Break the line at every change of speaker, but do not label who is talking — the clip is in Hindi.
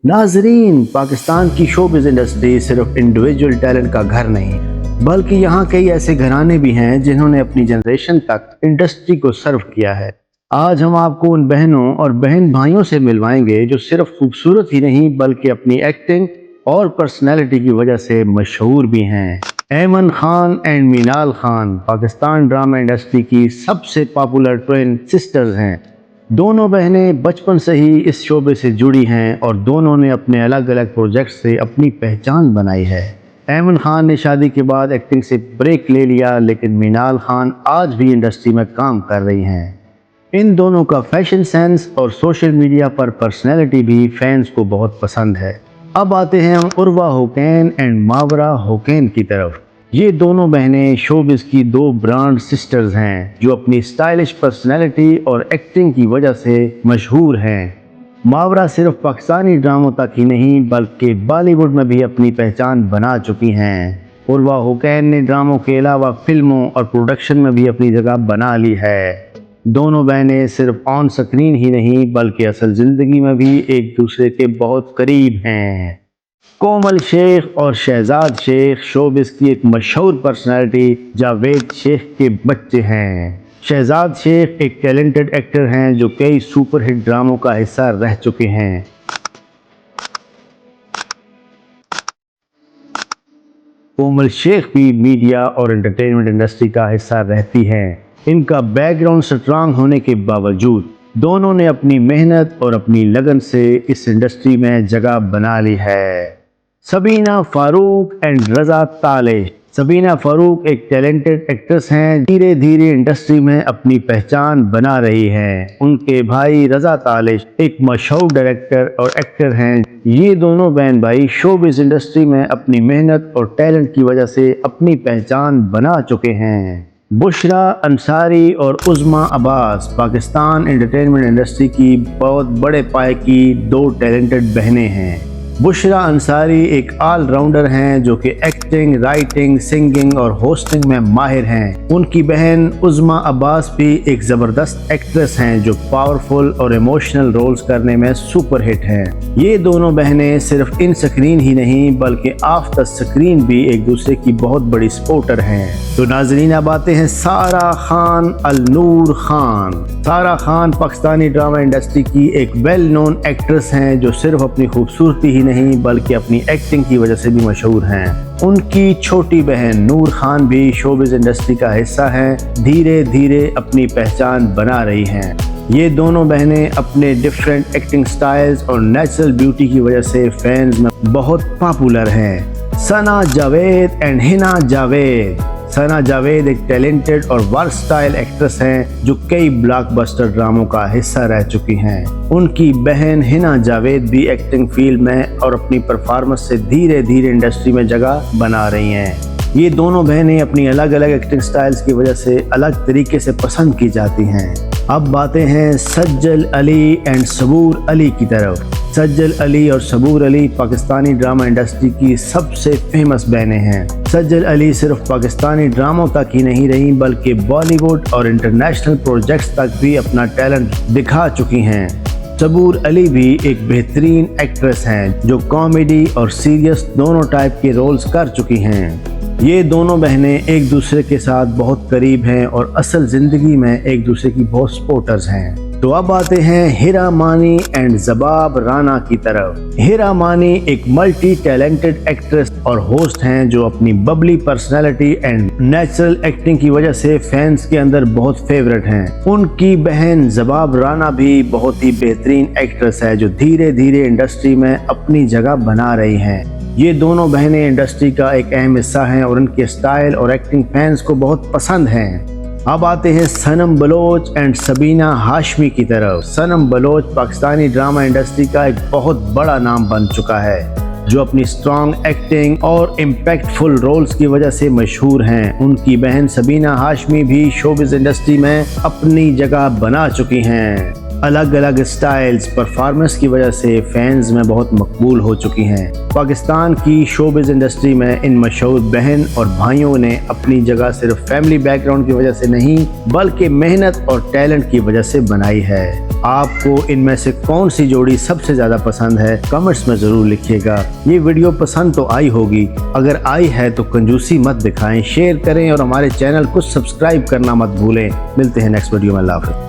नाजरीन, पाकिस्तान की शोबिज़ इंडस्ट्री सिर्फ इंडिविजुअल टैलेंट का घर नहीं, बल्कि यहाँ कई ऐसे घराने भी हैं जिन्होंने अपनी जनरेशन तक इंडस्ट्री को सर्व किया है। आज हम आपको उन बहनों और बहन भाइयों से मिलवाएंगे जो सिर्फ खूबसूरत ही नहीं बल्कि अपनी एक्टिंग और पर्सनैलिटी की वजह से मशहूर भी हैं। Ayman Khan and Meenal Khan Pakistan drama industry की सबसे पॉपुलर ट्विन सिस्टर्स हैं। दोनों बहनें बचपन से ही इस शोबे से जुड़ी हैं और दोनों ने अपने अलग अलग प्रोजेक्ट से अपनी पहचान बनाई है। ऐमन खान ने शादी के बाद एक्टिंग से ब्रेक ले लिया, लेकिन मीनाल खान आज भी इंडस्ट्री में काम कर रही हैं। इन दोनों का फैशन सेंस और सोशल मीडिया पर पर्सनैलिटी भी फैंस को बहुत पसंद है। अब आते हैं हम उर्वा हुसैन एंड मावरा हुसैन की तरफ। ये दोनों बहनें शोबिज़ की दो ब्रांड सिस्टर्स हैं जो अपनी स्टाइलिश पर्सनैलिटी और एक्टिंग की वजह से मशहूर हैं। मावरा सिर्फ पाकिस्तानी ड्रामों तक ही नहीं बल्कि बॉलीवुड में भी अपनी पहचान बना चुकी हैं। उर्वा हुसैन ने ड्रामों के अलावा फिल्मों और प्रोडक्शन में भी अपनी जगह बना ली है। दोनों बहनें सिर्फ ऑन स्क्रीन ही नहीं बल्कि असल ज़िंदगी में भी एक दूसरे के बहुत करीब हैं। कोमल शेख और शहजाद शेख शोबिज़ की एक मशहूर पर्सनैलिटी जावेद शेख के बच्चे हैं। शहजाद शेख एक टैलेंटेड एक्टर हैं जो कई सुपरहिट ड्रामों का हिस्सा रह चुके हैं। कोमल शेख भी मीडिया और एंटरटेनमेंट इंडस्ट्री का हिस्सा रहती हैं। इनका बैकग्राउंड स्ट्रांग होने के बावजूद दोनों ने अपनी मेहनत और अपनी लगन से इस इंडस्ट्री में जगह बना ली है। सबीना फारूक एंड रज़ा तालिश। सबीना फारूक एक टैलेंटेड एक्ट्रेस हैं, धीरे धीरे इंडस्ट्री में अपनी पहचान बना रही हैं। उनके भाई रज़ा तालिश एक मशहूर डायरेक्टर और एक्टर हैं। ये दोनों बहन भाई शोबिज़ इंडस्ट्री में अपनी मेहनत और टैलेंट की वजह से अपनी पहचान बना चुके हैं। बुशरा अंसारी और उज़मा अब्बास पाकिस्तान एंटरटेनमेंट इंडस्ट्री की बहुत बड़े पाए की दो टैलेंटेड बहनें हैं। बुशरा अंसारी एक ऑलराउंडर हैं जो कि एक्टिंग, राइटिंग, सिंगिंग और होस्टिंग में माहिर हैं। उनकी बहन उज़मा अब्बास भी एक ज़बरदस्त एक्ट्रेस हैं जो पावरफुल और इमोशनल रोल्स करने में सुपरहिट हैं। ये दोनों बहनें सिर्फ इन स्क्रीन ही नहीं बल्कि ऑफ द स्क्रीन भी एक दूसरे की बहुत बड़ी सपोर्टर हैं। तो नाज़रीन, अब आते हैं सारा खान अल नूर खान। सारा खान पाकिस्तानी ड्रामा इंडस्ट्री की एक वेल नोन एक्ट्रेस हैं जो सिर्फ अपनी खूबसूरती ही नहीं बल्कि अपनी एक्टिंग की वजह से भी मशहूर हैं। उनकी छोटी बहन नूर खान भी शोबिज़ इंडस्ट्री का हिस्सा हैं, धीरे धीरे अपनी पहचान बना रही हैं। ये दोनों बहनें अपने डिफरेंट एक्टिंग स्टाइल्स और नेचुरल ब्यूटी की वजह से फैंस में बहुत पॉपुलर हैं। सना जावेद एंड हिना जावेद। सना जावेद एक टैलेंटेड और वर्सटाइल एक्ट्रेस हैं जो कई ब्लॉकबस्टर ड्रामों का हिस्सा रह चुकी हैं। उनकी बहन हिना जावेद भी एक्टिंग फील्ड में और अपनी परफॉर्मेंस से धीरे धीरे इंडस्ट्री में जगह बना रही हैं। ये दोनों बहनें अपनी अलग अलग एक्टिंग स्टाइल्स की वजह से अलग तरीके से पसंद की जाती हैं। अब बातें हैं सज्जल अली एंड सबूर अली की तरफ। सज्जल अली और सबूर अली पाकिस्तानी ड्रामा इंडस्ट्री की सबसे फेमस बहनें हैं। सज्जल अली सिर्फ पाकिस्तानी ड्रामों तक ही नहीं रही बल्कि बॉलीवुड और इंटरनेशनल प्रोजेक्ट्स तक भी अपना टैलेंट दिखा चुकी हैं। सबूर अली भी एक बेहतरीन एक्ट्रेस हैं जो कॉमेडी और सीरियस दोनों टाइप के रोल्स कर चुकी हैं। ये दोनों बहनें एक दूसरे के साथ बहुत करीब हैं और असल ज़िंदगी में एक दूसरे की बहुत सपोर्टर्स हैं। तो अब आते हैं हिरा मानी एंड जबाब राना की तरफ। हिरा मानी एक मल्टी टैलेंटेड एक्ट्रेस और होस्ट हैं जो अपनी Babli personality and natural acting की वजह से फैंस के अंदर बहुत फेवरेट हैं। उनकी बहन जबाब राना भी बहुत ही बेहतरीन एक्ट्रेस है जो धीरे धीरे इंडस्ट्री में अपनी जगह बना रही हैं। ये दोनों बहनें इंडस्ट्री का एक अहम हिस्सा हैं और उनके स्टाइल और एक्टिंग फैंस को बहुत पसंद हैं। अब आते हैं सनम बलोच एंड सबीना हाशमी की तरफ। सनम बलोच पाकिस्तानी ड्रामा इंडस्ट्री का एक बहुत बड़ा नाम बन चुका है जो अपनी स्ट्रॉन्ग एक्टिंग और इम्पैक्टफुल रोल्स की वजह से मशहूर हैं। उनकी बहन सबीना हाशमी भी शोबिज़ इंडस्ट्री में अपनी जगह बना चुकी हैं। अलग अलग स्टाइल्स परफॉर्मेंस की वजह से फैंस में बहुत मकबूल हो चुकी हैं। पाकिस्तान की शोबिज़ इंडस्ट्री में इन मशहूर बहन और भाइयों ने अपनी जगह सिर्फ फैमिली बैकग्राउंड की वजह से नहीं बल्कि मेहनत और टैलेंट की वजह से बनाई है। आपको इनमें से कौन सी जोड़ी सबसे ज़्यादा पसंद है, कमेंट्स में ज़रूर लिखिएगा। ये वीडियो पसंद तो आई होगी, अगर आई है तो कंजूसी मत दिखाएं, शेयर करें और हमारे चैनल को सब्सक्राइब करना मत भूलें। मिलते हैं नेक्स्ट वीडियो में। अल्लाह हाफ़िज़।